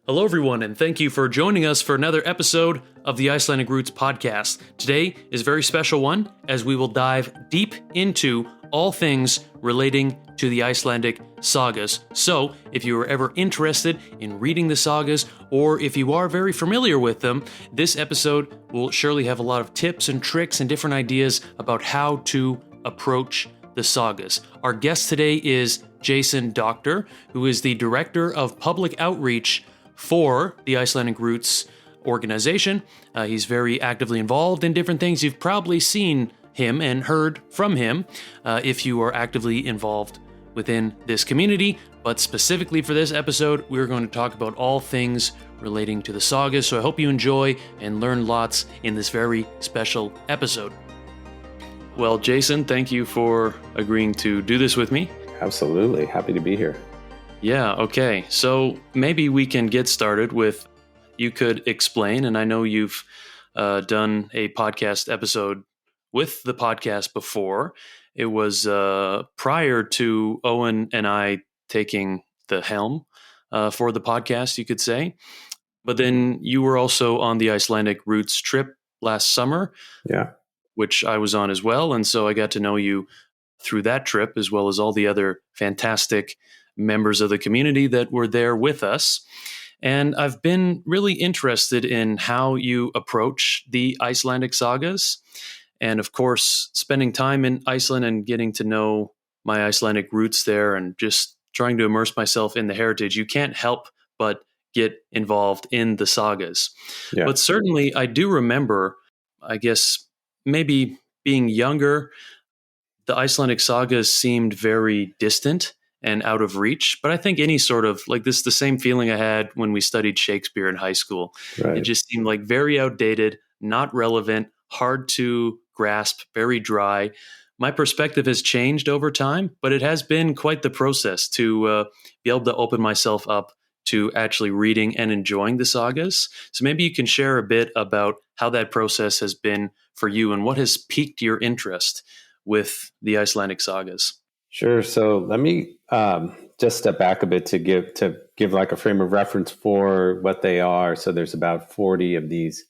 Hello, everyone, and thank you for joining us for another episode of the Icelandic Roots podcast. Today is a very special one as we will dive deep into all things relating to the Icelandic Sagas. So, if you are ever interested in reading the sagas, or if you are very familiar with them, this episode will surely have a lot of tips and tricks and different ideas about how to approach the sagas. Our guest today is Jason Doctor, who is the Director of Public Outreach for the Icelandic Roots organization. He's very actively involved in different things. You've probably seen him and heard from him if you are actively involved within this community. But specifically for this episode, we're going to talk about all things relating to the sagas. So I hope you enjoy and learn lots in this very special episode. Well, Jason, thank you for agreeing to do this with me. Absolutely. Happy to be here. Yeah, okay. So maybe we can get started with, you could explain, and I know you've done a podcast episode with the podcast before. It was prior to Owen and I taking the helm for the podcast, you could say. But then you were also on the Icelandic Roots trip last summer, which I was on as well. And so I got to know you through that trip, as well as all the other fantastic members of the community that were there with us. And I've been really interested in how you approach the Icelandic sagas. And of course, spending time in Iceland and getting to know my Icelandic roots there and just trying to immerse myself in the heritage, you can't help but get involved in the sagas. Yeah. But certainly I do remember, I guess, maybe being younger, the Icelandic sagas seemed very distant and out of reach. But I think any sort of, like, this is the same feeling I had when we studied Shakespeare in high school. Right. It just seemed like very outdated, not relevant, hard to grasp, very dry. My perspective has changed over time, but it has been quite the process to be able to open myself up to actually reading and enjoying the sagas. So maybe you can share a bit about how that process has been for you and what has piqued your interest with the Icelandic sagas. Sure. So let me just step back a bit to give like a frame of reference for what they are. So there's about 40 of these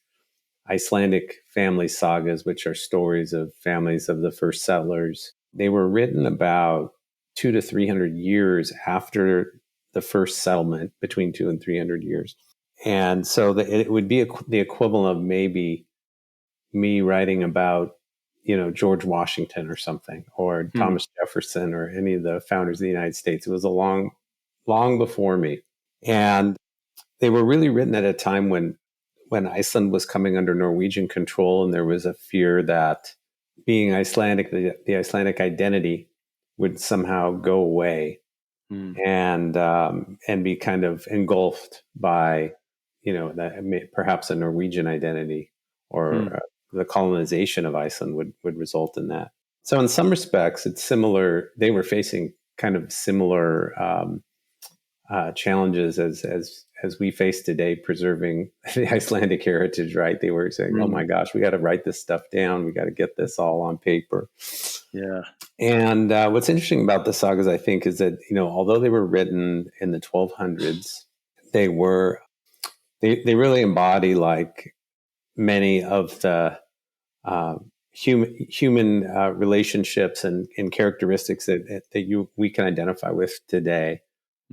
Icelandic family sagas, which are stories of families of the first settlers. They were written about 200 to 300 years after the first settlement, between 200 and 300 years. And so it would be the equivalent of maybe me writing about, George Washington or something, or Thomas Jefferson, or any of the founders of the United States. It was a long before me. And they were really written at a time when Iceland was coming under Norwegian control, and there was a fear that being Icelandic, the Icelandic identity would somehow go away and be kind of engulfed by, perhaps a Norwegian identity, or the colonization of Iceland would result in that. So in some respects, it's similar. They were facing kind of similar challenges as we face today, preserving the Icelandic heritage, right? They were saying, oh my gosh, we got to write this stuff down. We got to get this all on paper. Yeah. And what's interesting about the sagas, I think, is that, although they were written in the 1200s, they really embody, like, many of the human relationships and characteristics that we can identify with today.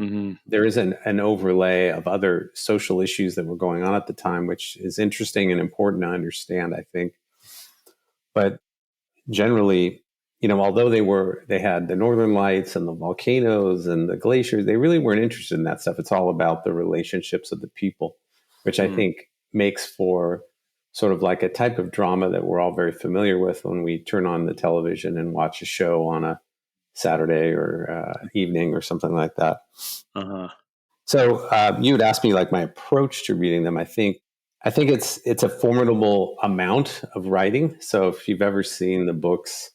Mm-hmm. There is an overlay of other social issues that were going on at the time, which is interesting and important to understand, I think. But generally, although they had the northern lights and the volcanoes and the glaciers, they really weren't interested in that stuff. It's all about the relationships of the people, which I think makes for sort of like a type of drama that we're all very familiar with when we turn on the television and watch a show on a Saturday or evening or something like that. Uh-huh. So you would ask me, like, my approach to reading them. I think it's a formidable amount of writing. So if you've ever seen the books,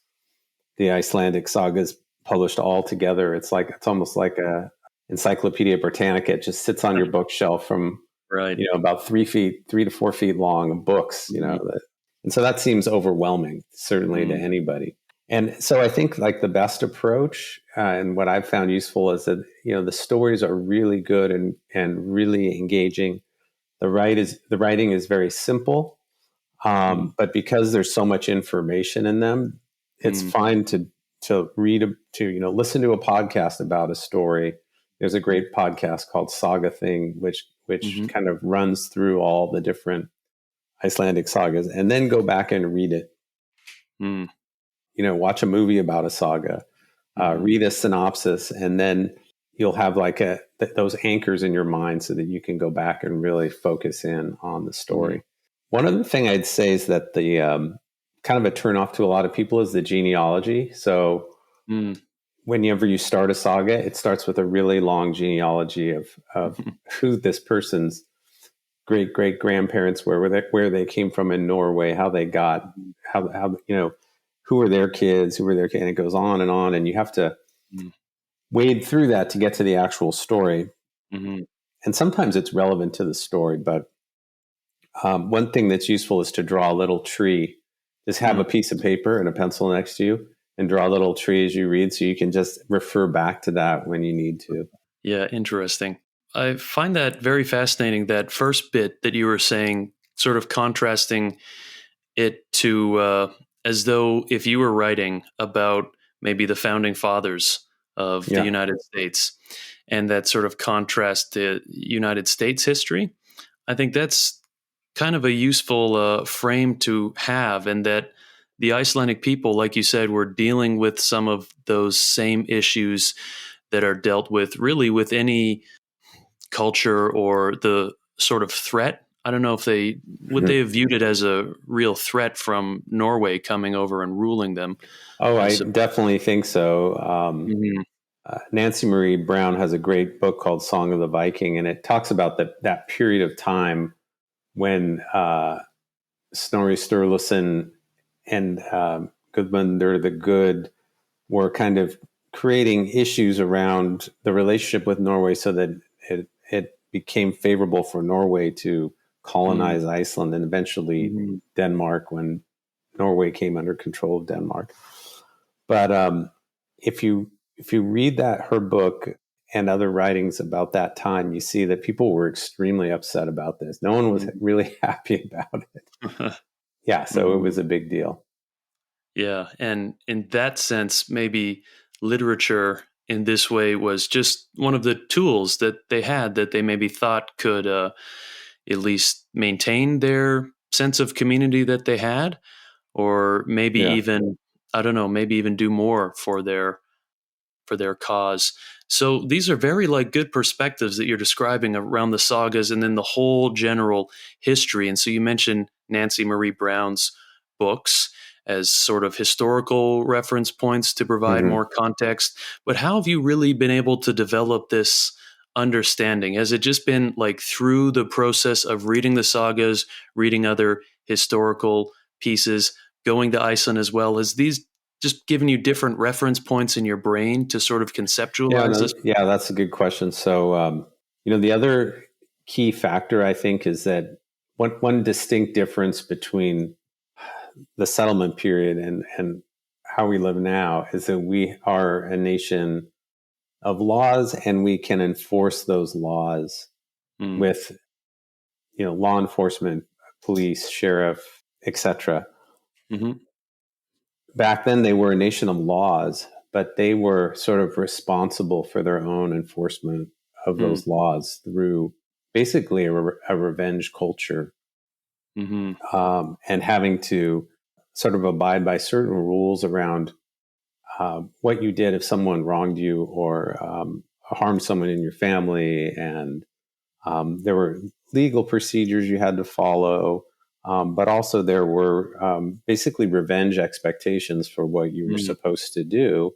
the Icelandic sagas published all together, it's almost like a Encyclopedia Britannica. It just sits on your bookshelf from about 3 to 4 feet long of books, and so that seems overwhelming, certainly to anybody. And so I think like the best approach and what I've found useful is that, the stories are really good and really engaging. The writing is very simple, Mm, but because there's so much information in them, it's mm, fine to read listen to a podcast about a story. There's a great podcast called Saga Thing, which mhm, kind of runs through all the different Icelandic sagas, and then go back and read it. mm, Watch a movie about a saga, mhm, read a synopsis, and then you'll have like those anchors in your mind so that you can go back and really focus in on the mhm, story. One other thing I'd say is that the kind of a turnoff to a lot of people is the genealogy. So mm, whenever you start a saga, it starts with a really long genealogy of mhm, who this person's great great grandparents were, where they came from in Norway, how they got, mhm, how who were their kids, and it goes on, and you have to mm, wade through that to get to the actual story. mhm, And sometimes it's relevant to the story, but one thing that's useful is to draw a little tree. Just have a mm. piece of paper and a pencil next to you and draw a little tree as you read so you can just refer back to that when you need to. Yeah, interesting. I find that very fascinating, that first bit that you were saying, sort of contrasting it to as though if you were writing about maybe the founding fathers of the Yeah. United States, and that sort of contrast to United States history. I think that's kind of a useful frame to have, and that the Icelandic people, like you said, were dealing with some of those same issues that are dealt with really with any culture or the sort of threat. I don't know if they would they Mhm. have viewed it as a real threat from Norway coming over and ruling them. Oh, I I suppose. definitely think so. Hmm. Nancy Marie Brown has a great book called Song of the Viking, and it talks about that period of time when Snorri Sturluson and Gudmundur the Good were kind of creating issues around the relationship with Norway so that it became favorable for Norway to colonize Iceland and eventually Hmm. Denmark when Norway came under control of Denmark. But if you read that her book and other writings about that time, you see that people were extremely upset about this. No one was really happy about it. Yeah, so it Hmm. was a big deal. Yeah, and in that sense, maybe literature in this way was just one of the tools that they had that they maybe thought could at least maintain their sense of community that they had, or maybe Yeah. even I don't know, maybe even do more for their cause. So these are very like good perspectives that you're describing around the sagas and then the whole general history. And so you mentioned Nancy Marie Brown's books as sort of historical reference points to provide Hmm. more context. But how have you really been able to develop this understanding? Has it just been like through the process of reading the sagas, reading other historical pieces, going to Iceland as well? Has these just giving you different reference points in your brain to sort of Yeah, conceptualize no, this? yeah, that's a good question. So, the other key factor I think is that one distinct difference between the settlement period and how we live now is that we are a nation of laws and we can enforce those laws Mm, with law enforcement, police, sheriff, etc. hmm. Back then they were a nation of laws, but they were sort of responsible for their own enforcement of Mm, those laws through basically a revenge culture, hmm. and having to sort of abide by certain rules around what you did if someone wronged you or harmed someone in your family. And there were legal procedures you had to follow, but also there were basically revenge expectations for what you were Mm, supposed to do.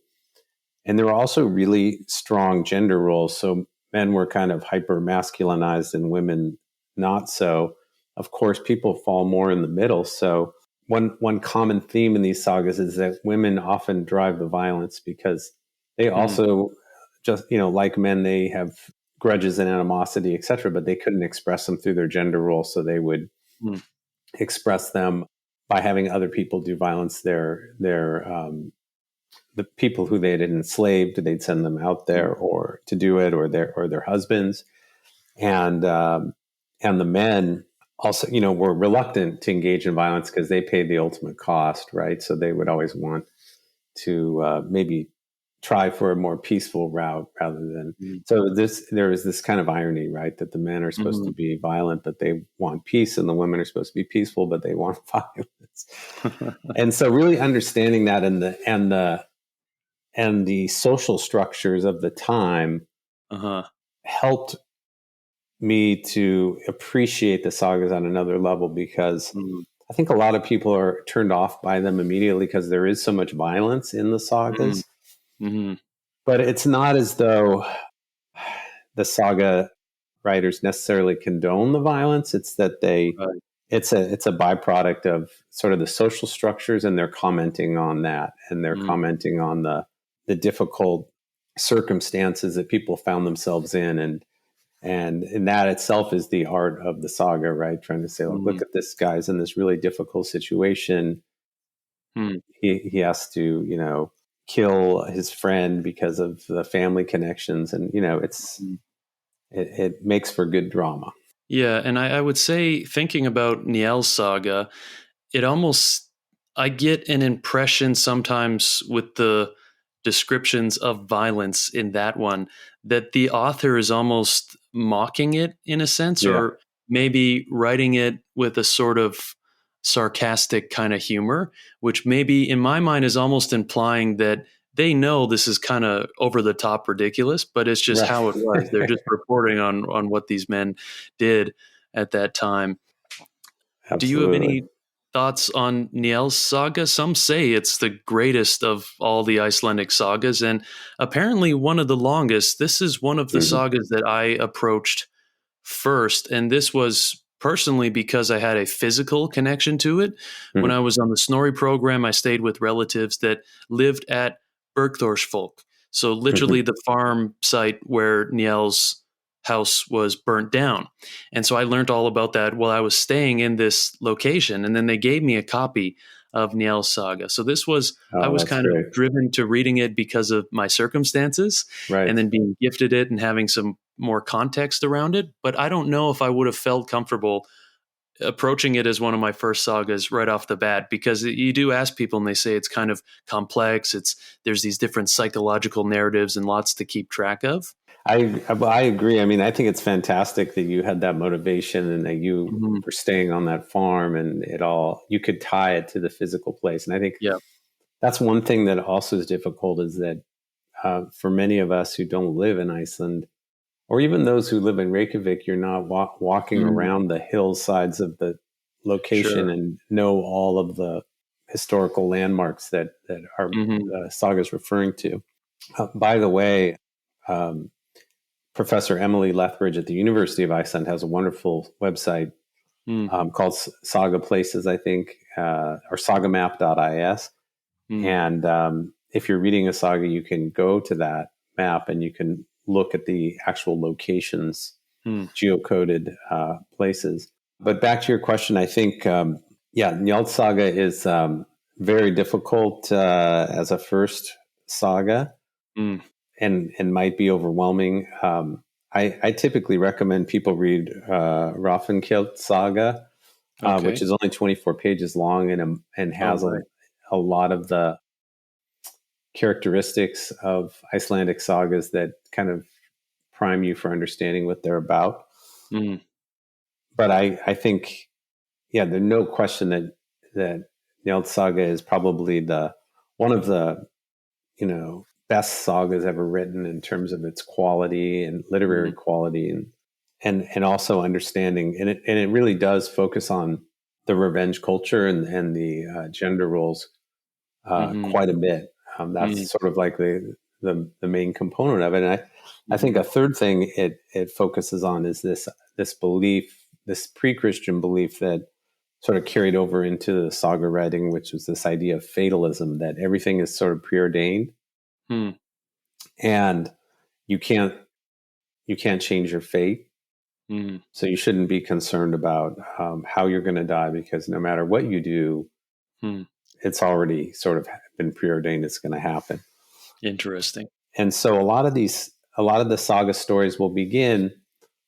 And there were also really strong gender roles. So men were kind of hyper masculinized and women not so. Of course, people fall more in the middle. So one common theme in these sagas is that women often drive the violence because they mm, also just, like men, they have grudges and animosity, etc., but they couldn't express them through their gender role. So they would mm, express them by having other people do violence their the people who they had enslaved, they'd send them out there or to do it, or their husbands, and the men also, were reluctant to engage in violence because they paid the ultimate cost, right? So they would always want to maybe try for a more peaceful route rather than. So there is this kind of irony, right? That the men are supposed to be violent, but they want peace, and the women are supposed to be peaceful, but they want violence. And so really understanding that and the social structures of the time helped me to appreciate the sagas on another level, because I think a lot of people are turned off by them immediately because there is so much violence in the sagas. But it's not as though the saga writers necessarily condone the violence. It's that it's a byproduct of sort of the social structures, and they're commenting on that, and they're commenting on the difficult circumstances that people found themselves in, and that itself is the art of the saga, right? Trying to say, look at this guy's in this really difficult situation. He has to, kill his friend because of the family connections, and it makes for good drama. Yeah, and I would say, thinking about Njal's saga, I get an impression sometimes with the descriptions of violence in that one that the author is almost mocking it in a sense, or maybe writing it with a sort of sarcastic kind of humor, which maybe in my mind is almost implying that they know this is kind of over the top ridiculous, but it's just how it was. They're just reporting on what these men did at that time. Absolutely. Do you have any thoughts on Njal's saga? Some say it's the greatest of all the Icelandic sagas, and apparently one of the longest. This is one of the sagas that I approached first, and this was personally because I had a physical connection to it. When I was on the Snorri program, I stayed with relatives that lived at Bergþórsfolk, so literally the farm site where Njal's house was burnt down. And so I learned all about that while I was staying in this location. And then they gave me a copy of Njal's saga. So this was, I was kind of driven to reading it because of my circumstances, and then being gifted it and having some more context around it. But I don't know if I would have felt comfortable approaching it as one of my first sagas right off the bat, because you do ask people and they say it's kind of complex. There's these different psychological narratives and lots to keep track of. I agree. I mean, I think it's fantastic that you had that motivation and that you were staying on that farm, and you could tie it to the physical place. And I think that's one thing that also is difficult, is that for many of us who don't live in Iceland, or even those who live in Reykjavik, you're not walking around the hillsides of the location and know all of the historical landmarks that our saga is referring to. By the way, Professor Emily Lethbridge at the University of Iceland has a wonderful website called Saga Places, I think, or sagamap.is. And if you're reading a saga, you can go to that map and you can look at the actual locations, geocoded places. But back to your question, I think, Njal's saga is very difficult as a first saga. And might be overwhelming. I typically recommend people read Raffenkilt Saga, which is only 24 pages long and has a lot of the characteristics of Icelandic sagas that kind of prime you for understanding what they're about. But I think, there's no question that Njal Saga is probably one of the best sagas ever written in terms of its quality and literary quality, and also understanding, and it really does focus on the revenge culture and the gender roles quite a bit. That's sort of like the main component of it. And I think a third thing it focuses on is this belief, this pre-Christian belief that sort of carried over into the saga writing, which was this idea of fatalism, that everything is sort of preordained. And you can't change your fate. So you shouldn't be concerned about how you're going to die, because no matter what you do, it's already sort of been preordained it's going to happen. Interesting. And so a lot of the saga stories will begin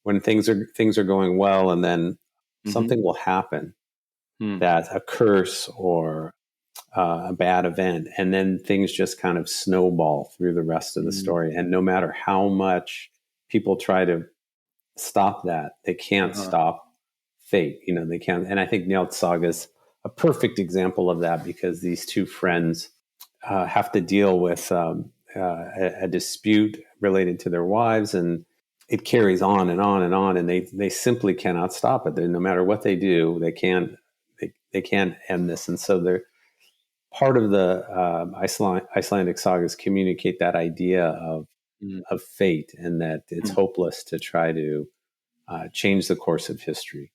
when things are going well, and then something will happen, that a curse or a bad event, and then things just kind of snowball through the rest of the story. And no matter how much people try to stop that, they can't stop fate. They can't. And I think Njal Saga is a perfect example of that, because these two friends have to deal with a dispute related to their wives, and it carries on and on and on, and they simply cannot stop it. No matter what they do, they can't end this. And so they're part of the Icelandic sagas communicate that idea of fate, and that it's hopeless to try to change the course of history.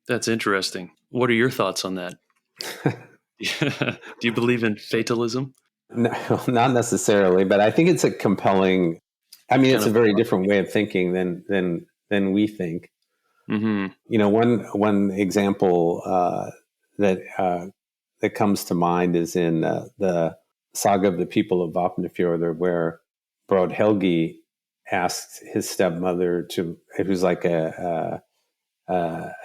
That's interesting. What are your thoughts on that? Do you believe in fatalism? No, not necessarily, but I think it's a compelling. It's a very different way of thinking than we think. One example that comes to mind is in the Saga of the People of Vopnafjörður, where Brodhelgi asks his stepmother who's like a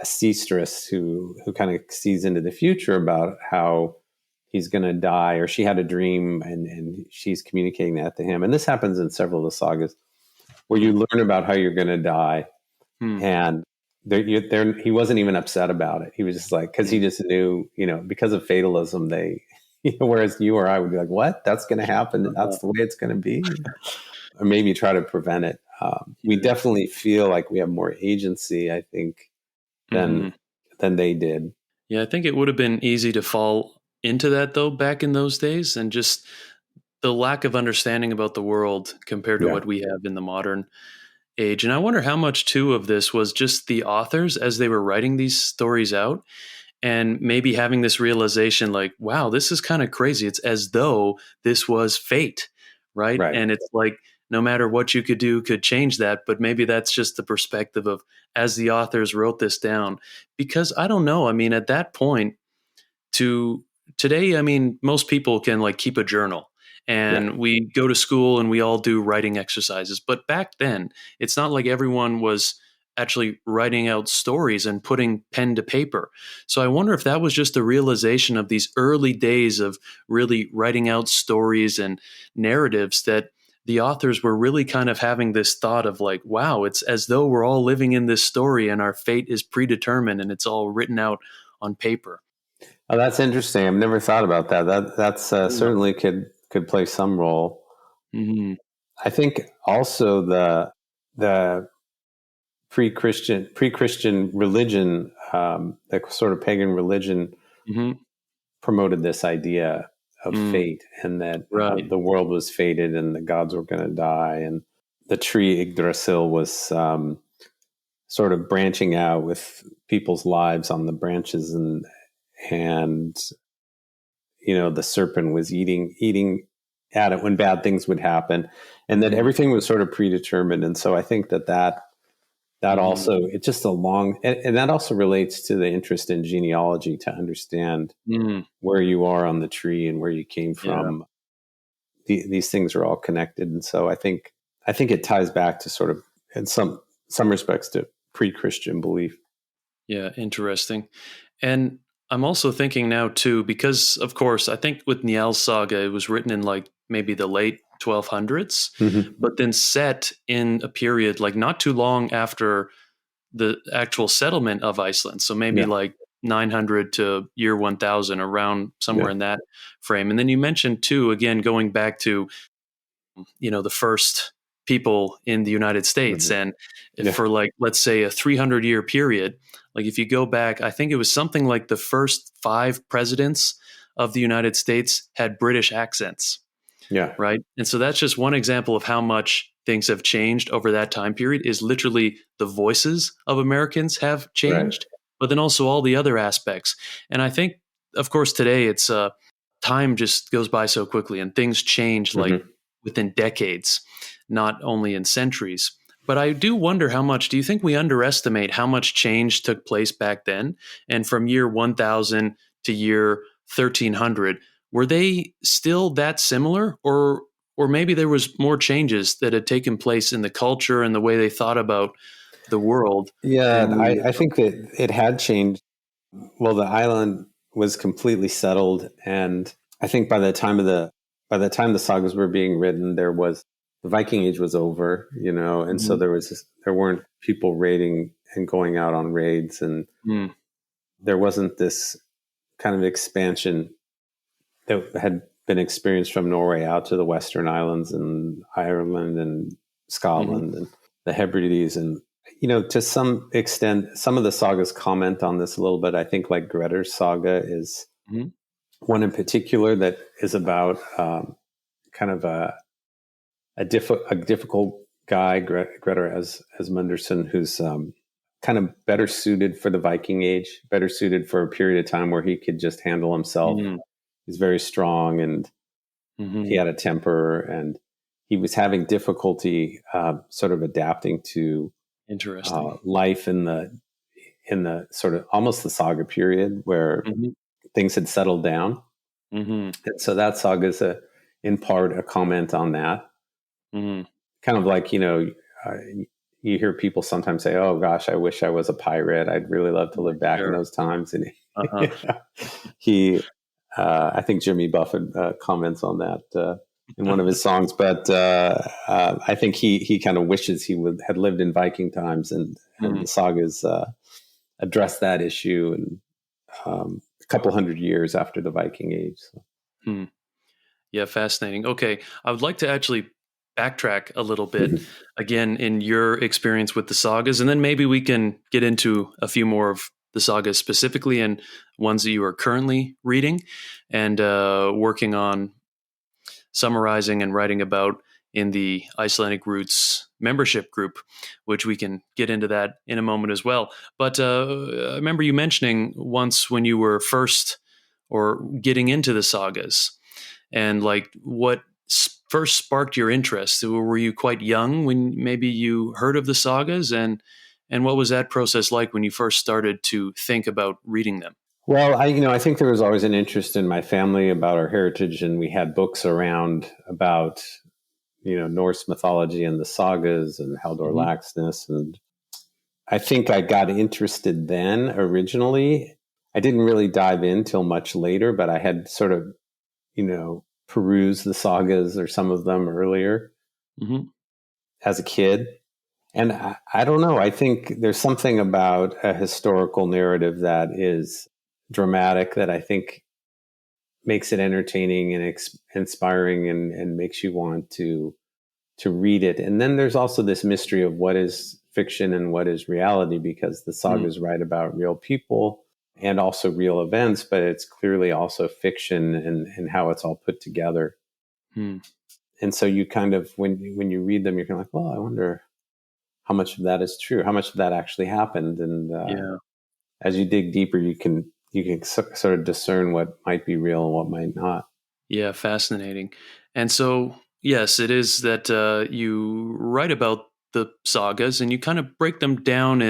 seastress who kind of sees into the future about how he's going to die, or she had a dream and she's communicating that to him. And this happens in several of the sagas, where you learn about how you're going to die. And he wasn't even upset about it. He was just like, because he just knew, because of fatalism, whereas you or I would be like, what? That's going to happen. That's the way it's going to be. Or maybe try to prevent it. We definitely feel like we have more agency, I think, than they did. Yeah, I think it would have been easy to fall into that, though, back in those days, and just the lack of understanding about the world compared to what we have in the modern age. And I wonder how much, too, of this was just the authors as they were writing these stories out, and maybe having this realization like, wow, this is kind of crazy. It's as though this was fate, right? And it's like, no matter what you could do could change that. But maybe that's just the perspective of as the authors wrote this down. Because I don't know. At that point to today, most people can like keep a journal, and we go to school and we all do writing exercises. But back then, it's not like everyone was actually writing out stories and putting pen to paper. So I wonder if that was just a realization of these early days of really writing out stories and narratives, that the authors were really kind of having this thought of like, wow, it's as though we're all living in this story and our fate is predetermined and it's all written out on paper. Oh, that's interesting. I've never thought about that. That's certainly could play some role. I think also the pre-Christian religion, the sort of pagan religion, promoted this idea of fate, and that the world was fated and the gods were going to die, and the tree Yggdrasil was sort of branching out with people's lives on the branches, and the serpent was eating at it when bad things would happen, and that everything was sort of predetermined. And so I think that also, it's just a long, and that also relates to the interest in genealogy, to understand where you are on the tree and where you came from. These things are all connected. And so I think it ties back to sort of, in some respects, to pre-Christian belief. Yeah, interesting. And I'm also thinking now too, because of course, I think with Njal's saga, it was written in like maybe the late 1200s, but then set in a period like not too long after the actual settlement of Iceland. So maybe like 900 to year 1000, around somewhere in that frame. And then you mentioned too, again, going back to, the first people in the United States. And for like, let's say a 300-year period, like if you go back, I think it was something like the first 5 presidents of the United States had British accents. Yeah. Right. And so that's just one example of how much things have changed over that time period, is literally the voices of Americans have changed, but then also all the other aspects. And I think, of course, today it's time just goes by so quickly and things change like within decades, not only in centuries. But I do wonder do you think we underestimate how much change took place back then? And from year 1000 to year 1300, were they still that similar, or maybe there was more changes that had taken place in the culture and the way they thought about the world? Yeah, And we, I think that it had changed. Well, the island was completely settled, and I think by the time the sagas were being written, the Viking Age was over, and so Mhm. there weren't people raiding and going out on raids, and Mm. there wasn't this kind of expansion that had been experienced from Norway out to the Western Islands and Ireland and Mhm. Scotland and the Hebrides. And, to some extent, some of the sagas comment on this a little bit. I think like Grettir's saga is Mhm. one in particular that is about kind of a difficult guy, Grettir as Munderson, who's kind of better suited for the Viking Age, better suited for a period of time where he could just handle himself. Mm. He's very strong, and he Mhm. had a temper, and he was having difficulty sort of adapting to Interesting. life in the sort of almost the saga period where Mhm. things had settled down. Mhm. And so that saga is in part a comment on that. Mhm. Kind of like, uh, you hear people sometimes say, "Oh gosh, I wish I was a pirate. I'd really love to live back in Sure. those times." And Uh-huh. he, I think Jimmy Buffett comments on that in one of his songs. But I think he kind of wishes he had lived in Viking times, and Mhm. the sagas address that issue, and a couple hundred years after the Viking Age. So. Hmm. Yeah, fascinating. Okay, I would like to actually backtrack a little bit again in your experience with the sagas, and then maybe we can get into a few more of the sagas specifically and ones that you are currently reading and working on summarizing and writing about in the Icelandic Roots membership group, which we can get into that in a moment as well. But I remember you mentioning once when you were first or getting into the sagas and like what first sparked your interest. Were you quite young when maybe you heard of the sagas, and what was that process like when you first started to think about reading them? Well, I think there was always an interest in my family about our heritage, and we had books around about, Norse mythology and the sagas and Haldor Hmm. Laxness. And I think I got interested then originally. I didn't really dive in till much later, but I had sort of, perused the sagas or some of them earlier Hmm. as a kid. And I don't know. I think there's something about a historical narrative that is dramatic that I think makes it entertaining and inspiring, and makes you want to read it. And then there's also this mystery of what is fiction and what is reality, because the sagas write about real people and also real events, but it's clearly also fiction and how it's all put together. Hmm. And so you kind of, when you read them, you're kind of like, well, I wonder how much of that is true, how much of that actually happened. And Yeah. as you dig deeper, you can sort of discern what might be real and what might not. Yeah, fascinating. And so, yes, it is that you write about the sagas and you kind of break them down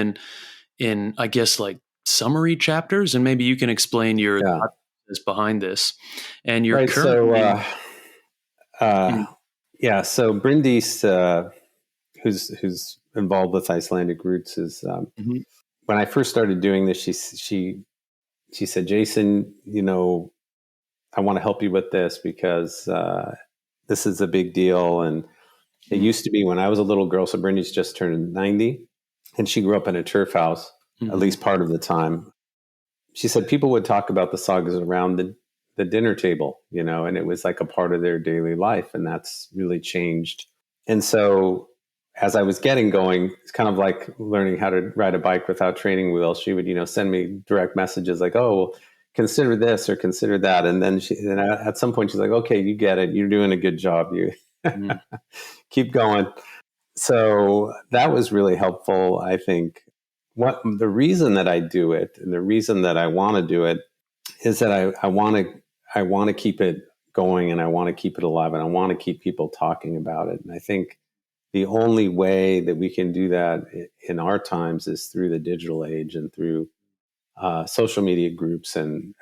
in I guess like summary chapters, and maybe you can explain your Yeah. thought process behind this. And you're Right. So, currently. Mm. yeah. So Bryndis, who's involved with Icelandic Roots, is Mhm. when I first started doing this, she said, "Jason, I want to help you with this because this is a big deal." And it Mm. used to be when I was a little girl. So Bryndis just turned 90, and she grew up in a turf house at Mhm. least part of the time. She said people would talk about the sagas around the dinner table, and it was like a part of their daily life, and that's really changed. And so as I was getting going, it's kind of like learning how to ride a bike without training wheels. She would, send me direct messages like, "Oh, well, consider this or consider that." And then at some point she's like, "Okay, you get it. You're doing a good job. You Mhm. keep going." So that was really helpful, I think. What the reason that I do it and the reason that I want to do it is that I want to keep it going, and I want to keep it alive, and I want to keep people talking about it. And I think the only way that we can do that in our times is through the digital age and through social media groups. And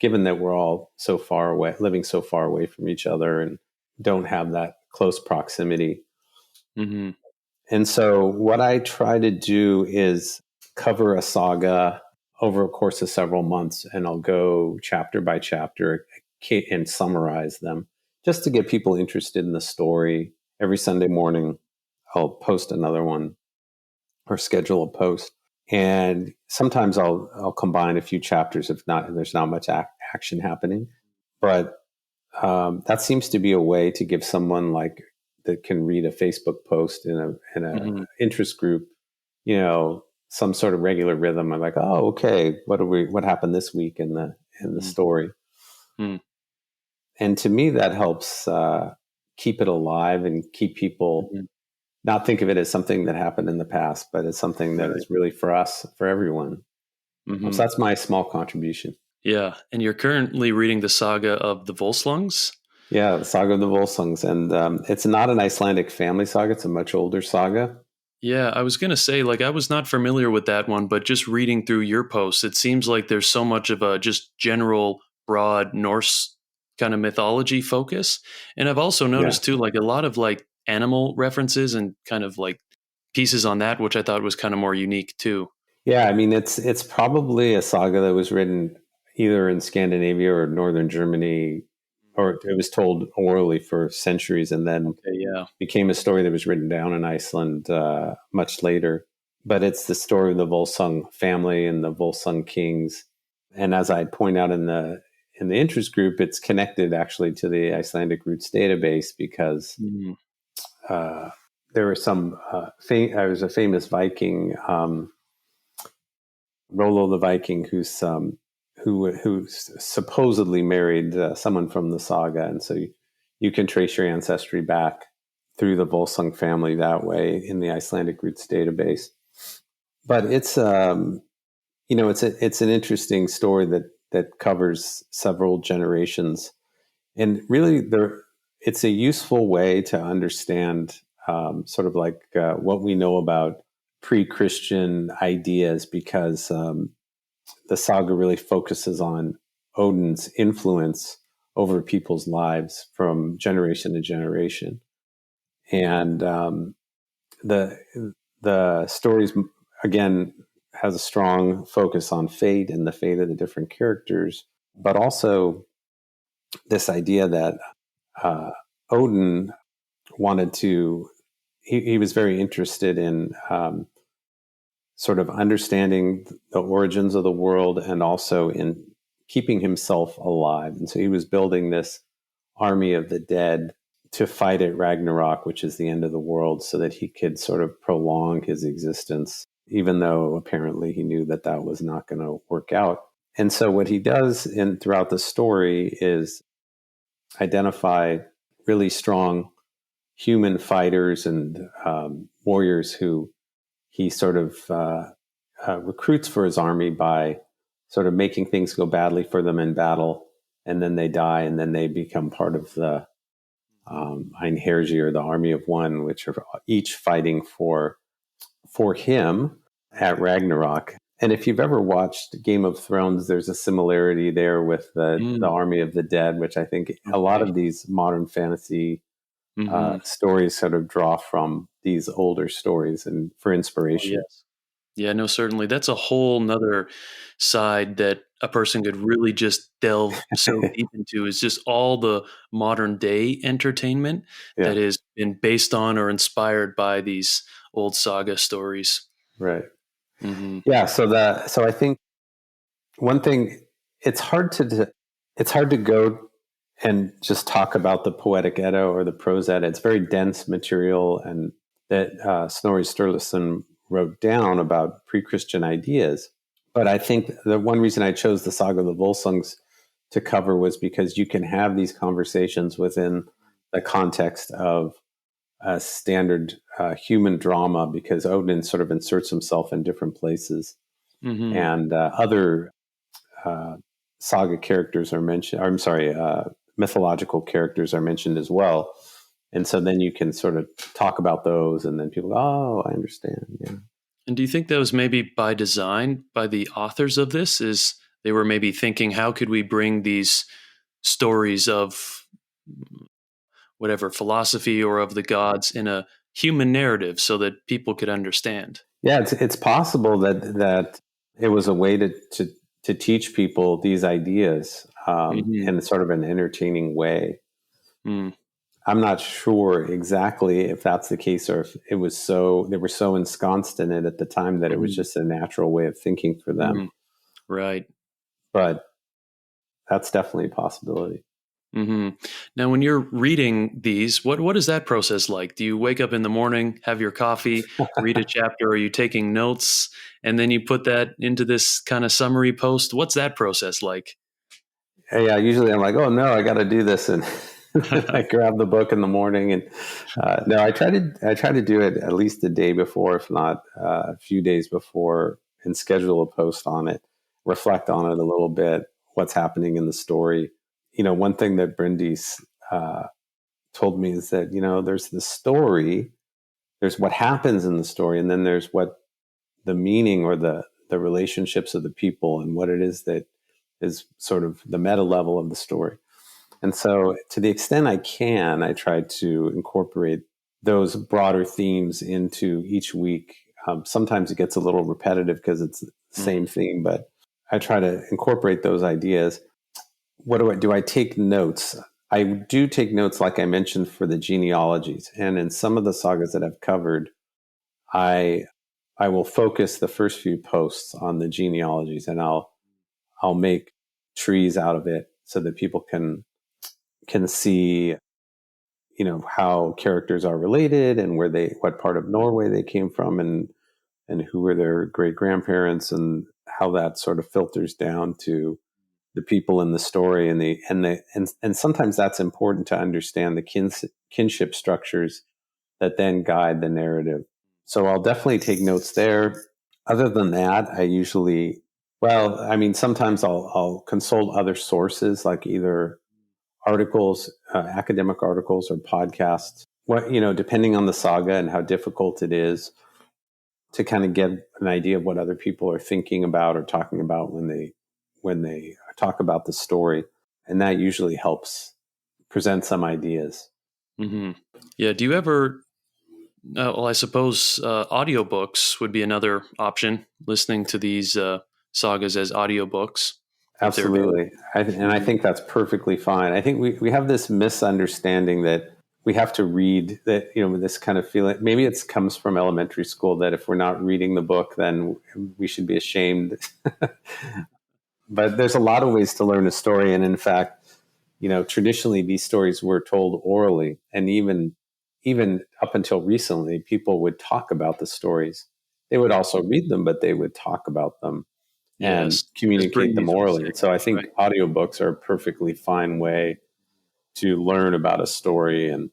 given that we're all so far away, living so far away from each other and don't have that close proximity. Mm-hmm. And so what I try to do is cover a saga over a course of several months, and I'll go chapter by chapter and summarize them just to get people interested in the story. Every Sunday morning, I'll post another one or schedule a post. And sometimes I'll combine a few chapters if there's not much action happening. But that seems to be a way to give someone like that can read a Facebook post in a Mm-hmm. interest group, some sort of regular rhythm. I'm like, oh, okay, what happened this week in the story? Mm-hmm. And to me, that helps keep it alive and keep people not think of it as something that happened in the past, but as something that is really for us, for everyone. Mm-hmm. So that's my small contribution. Yeah. And you're currently reading the Saga of the Volsungs? Yeah, the Saga of the Volsungs. And it's not an Icelandic family saga. It's a much older saga. Yeah, I was going to say, I was not familiar with that one, but just reading through your posts, it seems like there's so much of a just general, broad Norse kind of mythology focus. And I've also noticed too, a lot of animal references and kind of pieces on that, which I thought was kind of more unique too. Yeah, I mean, it's probably a saga that was written either in Scandinavia or northern Germany, or it was told orally for centuries, and then became a story that was written down in Iceland much later. But it's the story of the Volsung family and the Volsung kings. And as I point out in the interest group, it's connected actually to the Icelandic Roots database because there were some. There was a famous Viking. Rollo the Viking, who supposedly married someone from the saga, and so you can trace your ancestry back through the Volsung family that way in the Icelandic Roots database. But it's it's an interesting story that covers several generations, and really it's a useful way to understand sort of what we know about pre-Christian ideas, because the saga really focuses on Odin's influence over people's lives from generation to generation. And the stories, again, has a strong focus on fate and the fate of the different characters, but also this idea that Odin wanted to, he was very interested in sort of understanding the origins of the world and also in keeping himself alive. And so he was building this army of the dead to fight at Ragnarok, which is the end of the world, so that he could sort of prolong his existence, even though apparently he knew that that was not going to work out. And so what he does throughout the story is identify really strong human fighters and warriors who he sort of recruits for his army by sort of making things go badly for them in battle, and then they die, and then they become part of the Einherji, or the Army of One, which are each fighting for him at Ragnarok. And if you've ever watched Game of Thrones, there's a similarity there with the Army of the Dead, which I think a lot of these modern fantasy stories sort of draw from these older stories and for inspiration. Oh, yes. Yeah, no, certainly. That's a whole nother side that a person could really just delve so deep into, is just all the modern day entertainment that has been based on or inspired by these old saga stories. Right. Mm-hmm. Yeah. So I think one thing, it's hard to go and just talk about the poetic Edda or the prose Edda. It's very dense material, and that Snorri Sturluson wrote down about pre-Christian ideas. But I think the one reason I chose the Saga of the Volsungs to cover was because you can have these conversations within the context of a standard human drama, because Odin sort of inserts himself in different places, and other saga characters are mentioned. I'm sorry, mythological characters are mentioned as well. And so then you can sort of talk about those, and then people go, "Oh, I understand." Yeah. And do you think that was maybe by design by the authors of this? Is they were maybe thinking, how could we bring these stories of whatever philosophy or of the gods in a human narrative so that people could understand? Yeah, it's possible that it was a way to teach people these ideas Hmm. in sort of an entertaining way. Mm. I'm not sure exactly if that's the case or if it was so they were so ensconced in it at the time that it was Hmm. just a natural way of thinking for them. Mm. Right. But that's definitely a possibility. Hmm. Now, when you're reading these, what is that process like? Do you wake up in the morning, have your coffee, read a chapter? Are you taking notes, and then you put that into this kind of summary post? What's that process like? Yeah, usually I'm like, oh no, I got to do this, and I grab the book in the morning. And no, I try to do it at least a day before, if not a few days before, and schedule a post on it, reflect on it a little bit, what's happening in the story. One thing that Brindy's told me is that there's the story, there's what happens in the story, and then there's what the meaning or the relationships of the people and what it is that is sort of the meta level of the story. And so, to the extent I can, I try to incorporate those broader themes into each week. Sometimes it gets a little repetitive because it's the same Mm. theme, but I try to incorporate those ideas. What do I do? I take notes. I do take notes, like I mentioned, for the genealogies, and in some of the sagas that I've covered, I I will focus the first few posts on the genealogies, and I'll make trees out of it so that people can see how characters are related and what part of Norway they came from, and who were their great grandparents, and how that sort of filters down to the people in the story, and sometimes that's important to understand the kinship structures that then guide the narrative. So I'll definitely take notes there. Other than that, I usually, well, I mean, sometimes I'll consult other sources, like either articles, academic articles, or podcasts. Depending on the saga and how difficult it is, to kind of get an idea of what other people are thinking about or talking about when they talk about the story, and that usually helps present some ideas. Hmm. Yeah. Do you ever? Well, I suppose audiobooks would be another option. Listening to these sagas as audiobooks, if they're available. Absolutely. And I Mhm. think that's perfectly fine. I think we have this misunderstanding that we have to read that, this kind of feeling. Maybe it comes from elementary school that if we're not reading the book, then we should be ashamed. But there's a lot of ways to learn a story. And in fact, traditionally these stories were told orally. And even up until recently, people would talk about the stories. They would also read them, but they would talk about them and Yes, as communicate them Brindy would orally. say. And so I think Right. audiobooks are a perfectly fine way to learn about a story, and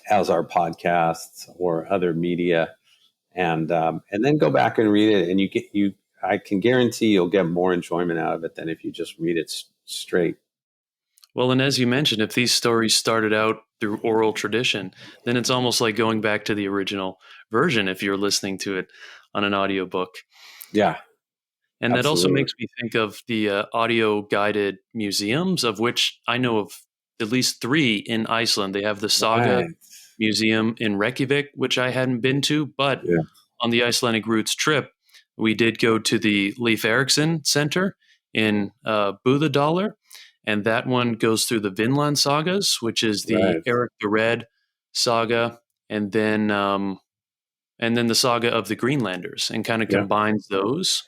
as are podcasts or other media, and then go back and read it. And I can guarantee you'll get more enjoyment out of it than if you just read it straight. Well, and as you mentioned, if these stories started out through oral tradition, then it's almost like going back to the original version if you're listening to it on an audiobook. Yeah, And that also absolutely. makes me think of the audio guided museums, of which I know of at least three in Iceland. They have the Saga Right. Museum in Reykjavik, which I hadn't been to, but Yeah. on the Icelandic Roots trip, we did go to the Leif Erikson Center in Búðardalur, and that one goes through the Vinland sagas, which is the Right. Eric the Red saga, and then the saga of the Greenlanders, and kind of Yeah. combines those.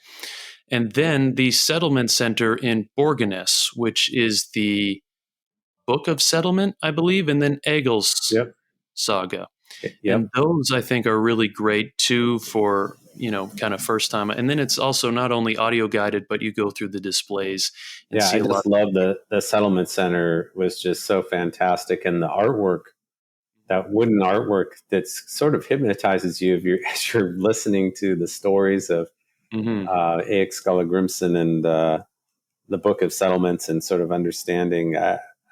And then the settlement center in Borgarnes, which is the Book of Settlement, I believe, and then Egil's Yep. saga. And Yep. those I think are really great too for, kind of first time. And then it's also not only audio guided, but you go through the displays and Yeah, see I a lot just of love the settlement center was just so fantastic, and the artwork, that wooden artwork that sort of hypnotizes you if you're as you're listening to the stories of hmm. Eik Grimson and the Book of Settlements, and sort of understanding.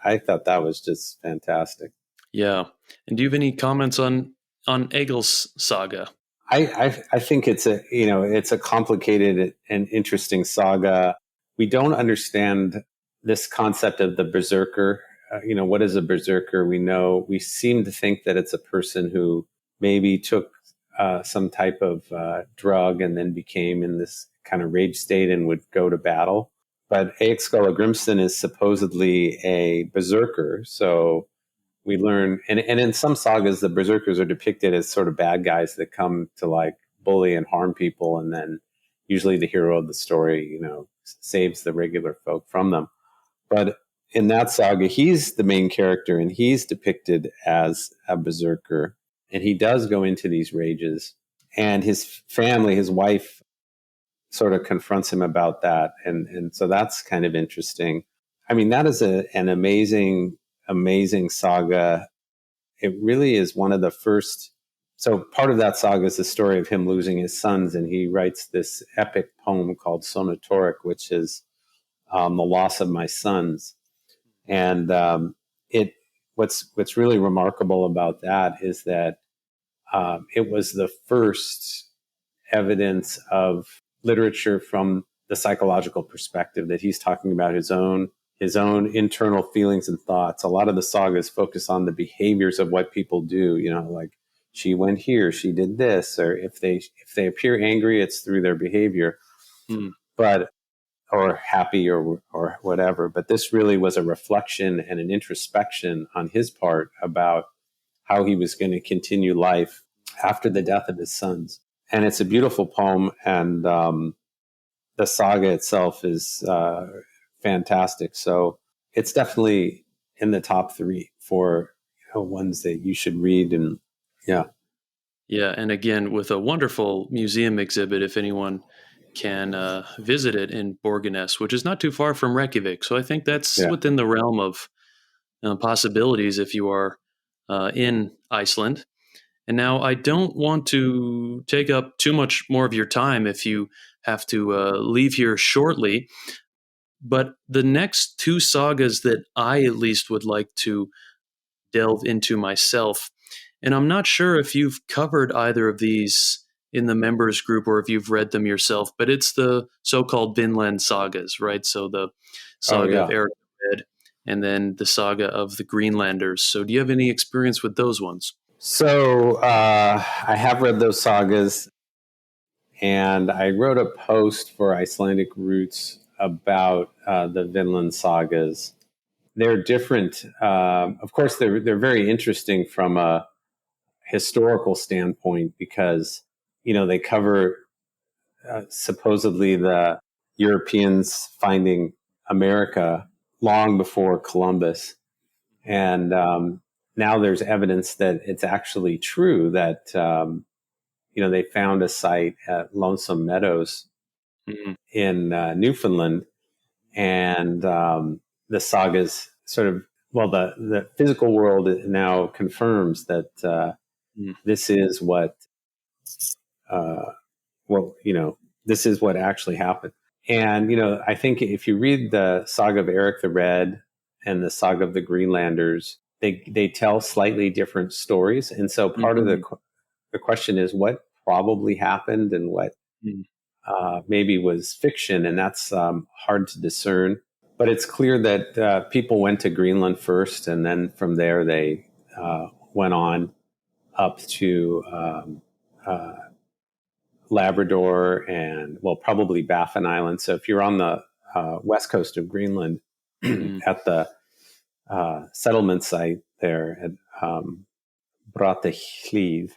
I thought that was just fantastic. Yeah. And do you have any comments on Egil's saga? I think it's a complicated and interesting saga. We don't understand this concept of the berserker. What is a berserker? We seem to think that it's a person who maybe took some type of drug and then became in this kind of rage state and would go to battle. But Egil Grimsson is supposedly a berserker. So we learn, and in some sagas, the berserkers are depicted as sort of bad guys that come to like bully and harm people. And then usually the hero of the story, saves the regular folk from them. But in that saga, he's the main character and he's depicted as a berserker. And he does go into these rages. And his family, his wife, sort of confronts him about that. And so that's kind of interesting. I mean, that is an amazing, amazing saga. It really is one of the first. So part of that saga is the story of him losing his sons. And he writes this epic poem called Sonatoric, which is the loss of my sons. And what's really remarkable about that is that it was the first evidence of literature from the psychological perspective, that he's talking about his own internal feelings and thoughts. A lot of the sagas focus on the behaviors of what people do, like she went here, she did this, or if they appear angry, it's through their behavior. But or happy or whatever. But this really was a reflection and an introspection on his part about how he was going to continue life after the death of his sons. And it's a beautiful poem, and the saga itself is fantastic. So it's definitely in the top 3 for ones that you should read. And yeah. Yeah, and again, with a wonderful museum exhibit, if anyone can visit it in Borgarnes, which is not too far from Reykjavik. So I think that's within the realm of possibilities if you are in Iceland. And now I don't want to take up too much more of your time if you have to leave here shortly. But the next 2 sagas that I at least would like to delve into myself, and I'm not sure if you've covered either of these in the members group or if you've read them yourself, but it's the so-called Vinland sagas, right? So the saga of Eric the Red and then the saga of the Greenlanders. So do you have any experience with those ones? So I have read those sagas, and I wrote a post for Icelandic Roots about the Vinland sagas. They're different. Of course, they're very interesting from a historical standpoint because, they cover supposedly the Europeans finding America long before Columbus. And now there's evidence that it's actually true that, they found a site at Lonesome Meadows in Newfoundland. And the sagas sort of, the physical world now confirms that this is what, this is what actually happened. And, I think if you read the saga of Eric the Red and the saga of the Greenlanders, they tell slightly different stories. And so part of the question is what probably happened and what maybe was fiction. And that's hard to discern. But it's clear that people went to Greenland first, and then from there they went on up to Labrador and, probably Baffin Island. So if you're on the west coast of Greenland at the settlement site there at Brattahlíð,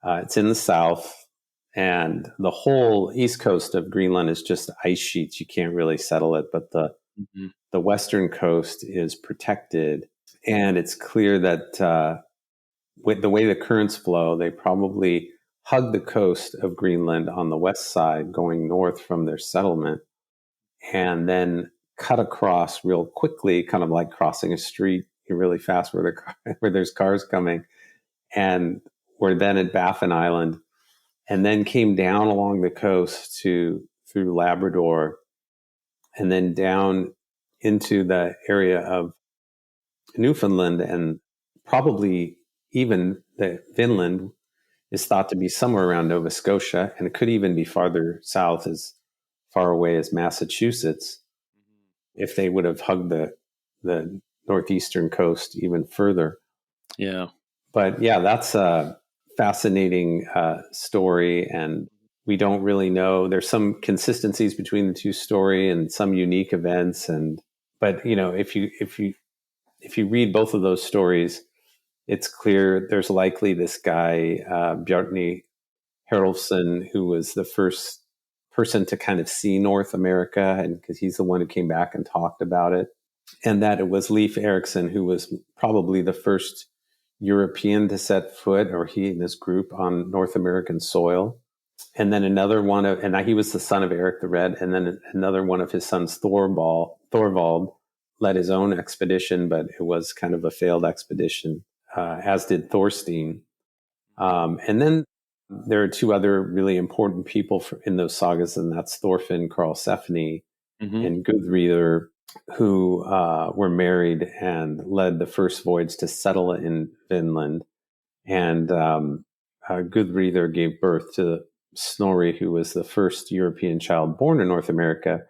it's in the south, and the whole east coast of Greenland is just ice sheets. You can't really settle it, but the western coast is protected, and it's clear that with the way the currents flow, they probably hug the coast of Greenland on the west side, going north from their settlement, and then cut across real quickly, kind of like crossing a street really fast where there's cars coming, and were then at Baffin Island, and then came down along the coast through Labrador, and then down into the area of Newfoundland, and probably even the Vinland, is thought to be somewhere around Nova Scotia, and it could even be farther south, as far away as Massachusetts, if they would have hugged the northeastern coast even further. Yeah. But yeah, that's a fascinating story, and we don't really know. There's some consistencies between the two story and some unique events, but if you read both of those stories, it's clear there's likely this guy Bjarni Haraldsson, who was the first person to kind of see North America, and because he's the one who came back and talked about it, and that it was Leif Erikson who was probably the first European to set foot, or he and his group, on North American soil. And then he was the son of Eric the Red, and then another one of his sons, Thorvald, led his own expedition, but it was kind of a failed expedition, as did Thorstein. And then there are two other really important people in those sagas, and that's Thorfinn Karlsefni and Gudrýður, who were married and led the first voyage to settle in Vinland. And Gudrýður gave birth to Snorri, who was the first European child born in North America,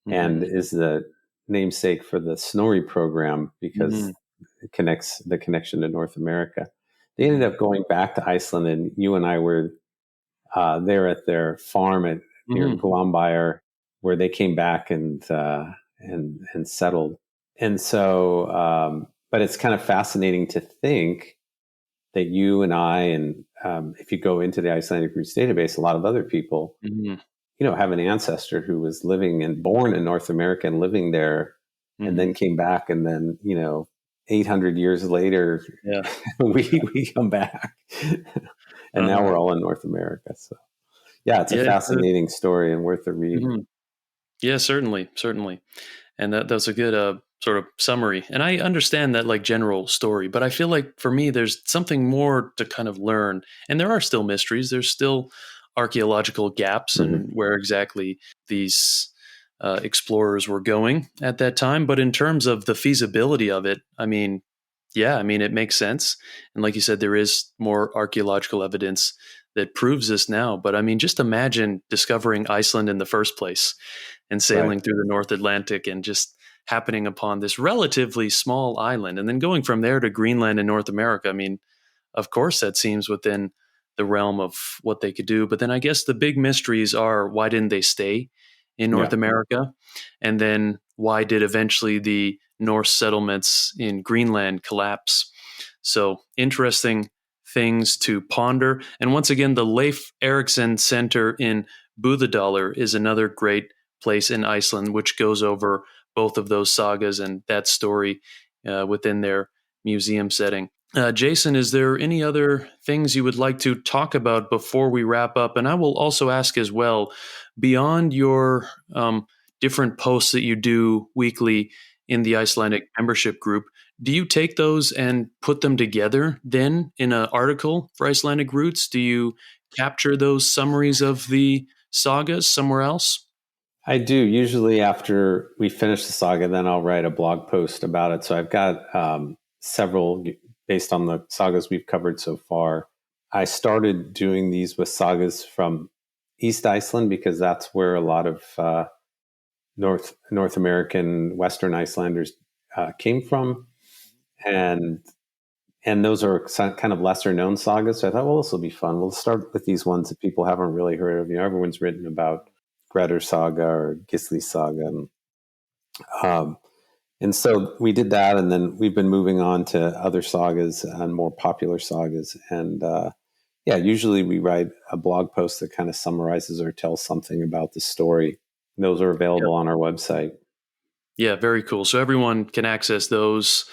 and is the namesake for the Snorri program, because it connects the connection to North America. They ended up going back to Iceland, and you and I were there at their farm near Glombyr, where they came back and settled. And so, but it's kind of fascinating to think that you and I, and if you go into the Icelandic Roots database, a lot of other people, have an ancestor who was living and born in North America and living there, and then came back, and then 800 years later, we come back, and now we're all in North America. So, yeah, it's a fascinating story and worth a read. Yeah, certainly. And that's a good sort of summary. And I understand that like general story, but I feel like for me, there's something more to kind of learn. And there are still mysteries. There's still archaeological gaps and where exactly these explorers were going at that time. But in terms of the feasibility of it, it makes sense. And like you said, there is more archaeological evidence that proves this now. But just imagine discovering Iceland in the first place and sailing through the North Atlantic and just happening upon this relatively small island, and then going from there to Greenland and North America. Of course, that seems within the realm of what they could do. But then I guess the big mysteries are, why didn't they stay in North America? And then why did eventually the Norse settlements in Greenland collapse? So interesting things to ponder. And once again, the Leif Erikson Center in Búðardalur is another great place in Iceland, which goes over both of those sagas and that story within their museum setting. Jason, is there any other things you would like to talk about before we wrap up? And I will also ask as well, beyond your different posts that you do weekly in the Icelandic membership group, do you take those and put them together then in an article for Icelandic Roots? Do you capture those summaries of the sagas somewhere else? I do. Usually after we finish the saga, then I'll write a blog post about it. So I've got several based on the sagas we've covered so far. I started doing these with sagas from East Iceland, because that's where a lot of North American Western Icelanders came from. And those are kind of lesser known sagas. So I thought, well, this will be fun. We'll start with these ones that people haven't really heard of. Everyone's written about Grettir Saga or Gisli Saga. And so we did that, and then we've been moving on to other sagas and more popular sagas. And usually we write a blog post that kind of summarizes or tells something about the story. And those are available on our website. Yeah, very cool. So everyone can access those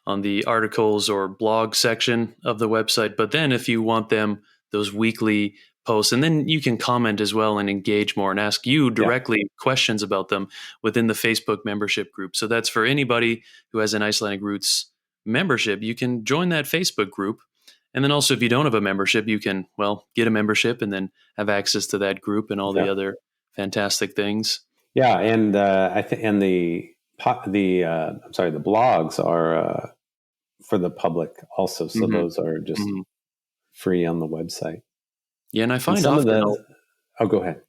on the articles or blog section of the website. But then if you want them, those weekly posts, and then you can comment as well and engage more and ask you directly questions about them within the Facebook membership group. So that's for anybody who has an Icelandic Roots membership. You can join that Facebook group. And then also, if you don't have a membership, you can, get a membership and then have access to that group and all the other fantastic things. Yeah. And I think, and the blogs are for the public also. So those are just free on the website. Yeah, and I And find some of often, the, oh, go ahead.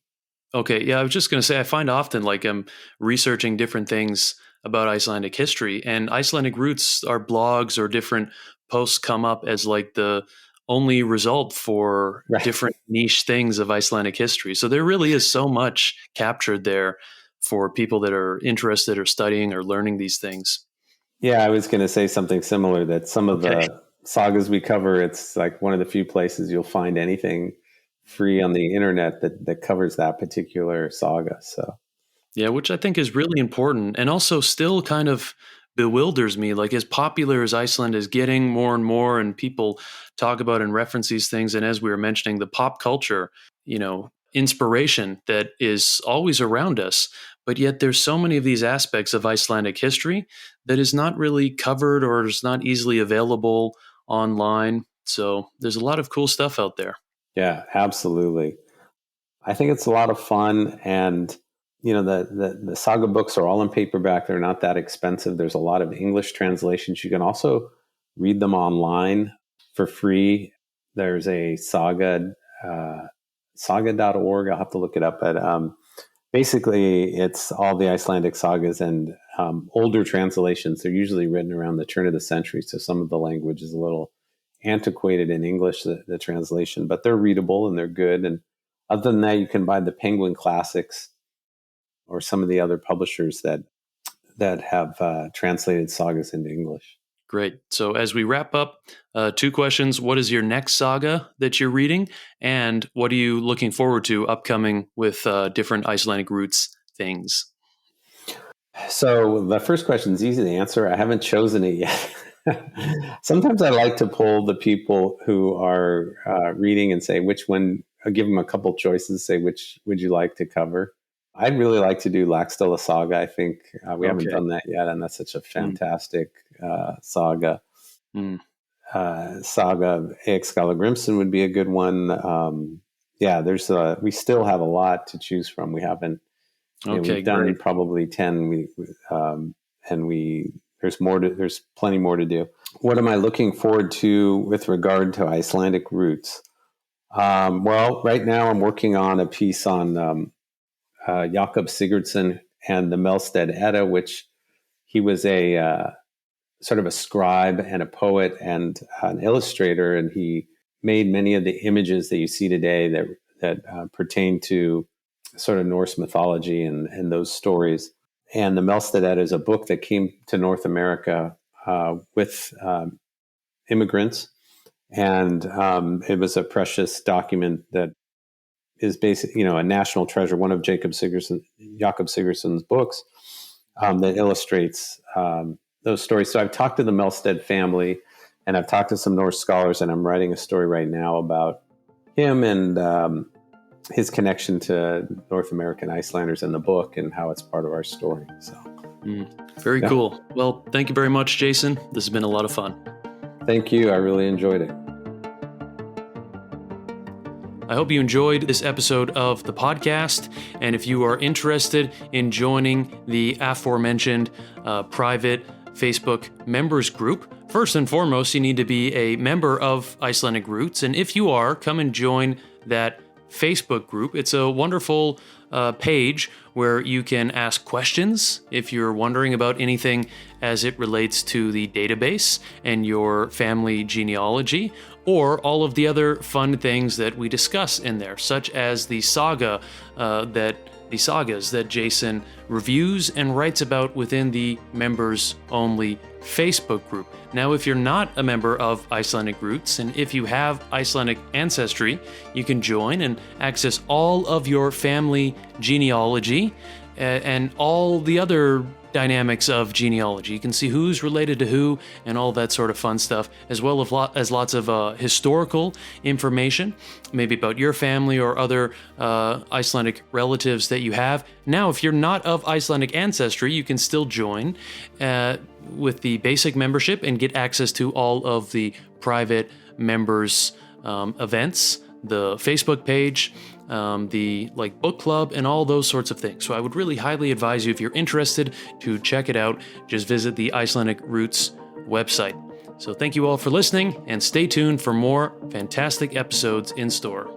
okay, yeah, I was just going to say, I find often like I'm researching different things about Icelandic history, and Icelandic Roots, our blogs or different posts come up as like the only result for Right. different niche things of Icelandic history. So there really is so much captured there for people that are interested or studying or learning these things. Yeah, I was going to say something similar, that some of Okay. the sagas we cover, it's like one of the few places you'll find anything free on the internet that covers that particular saga. So, Yeah, which I think is really important and also still kind of bewilders me. Like, as popular as Iceland is getting more and more, and people talk about and reference these things, and as we were mentioning, the pop culture, inspiration that is always around us. But yet, there's so many of these aspects of Icelandic history that is not really covered or is not easily available online. So, there's a lot of cool stuff out there. yeah, absolutely. I think it's a lot of fun, and the saga books are all in paperback. They're not that expensive. There's a lot of English translations. You can also read them online for free. There's a saga.org. I'll have to look it up, but basically it's all the Icelandic sagas and older translations. They're usually written around the turn of the century, so some of the language is a little antiquated in English, the translation, but they're readable and they're good. And other than that, you can buy the Penguin Classics or some of the other publishers that have translated sagas into English. Great. So as we wrap up, two questions. What is your next saga that you're reading? And what are you looking forward to upcoming with different Icelandic Roots things? So the first question is easy to answer. I haven't chosen it yet. Sometimes I like to poll the people who are reading and say which one. I'll give them a couple choices. Say which would you like to cover. I'd really like to do Laxdæla Saga. I think we haven't Okay. done that yet, and that's such a Mm, fantastic saga. mm. Saga of Egil Grimson would be a good one. Yeah, we still have a lot to choose from. We haven't. Okay, We've done great. probably 10. There's plenty more to do. What am I looking forward to with regard to Icelandic Roots? Well, right now I'm working on a piece on Jakob Sigurdsson and the Melstead Edda, which he was a sort of a scribe and a poet and an illustrator, and he made many of the images that you see today that pertain to sort of Norse mythology and those stories. And the Melstead Edda is a book that came to North America with immigrants, and it was a precious document that is basically, a national treasure. One of Jakob Sigurdsson's books that illustrates those stories. So I've talked to the Melstead family, and I've talked to some Norse scholars, and I'm writing a story right now about him and his connection to North American Icelanders in the book and how it's part of our story. So, Very yeah. cool. Well, thank you very much, Jason. This has been a lot of fun. Thank you. I really enjoyed it. I hope you enjoyed this episode of the podcast. And if you are interested in joining the aforementioned private Facebook members group, first and foremost, you need to be a member of Icelandic Roots. And if you are, come and join that Facebook group. It's a wonderful page where you can ask questions if you're wondering about anything as it relates to the database and your family genealogy, or all of the other fun things that we discuss in there, such as the sagas that Jason reviews and writes about within the members only Facebook group. Now, if you're not a member of Icelandic Roots, and if you have Icelandic ancestry, you can join and access all of your family genealogy and all the other dynamics of genealogy. You can see who's related to who and all that sort of fun stuff, as well as lots of historical information, maybe about your family or other Icelandic relatives that you have. Now, if you're not of Icelandic ancestry, you can still join with the basic membership and get access to all of the private members events, the Facebook page, the book club, and all those sorts of things. So I would really highly advise you, if you're interested, to check it out. Just visit the Icelandic Roots website. So thank you all for listening, and stay tuned for more fantastic episodes in store.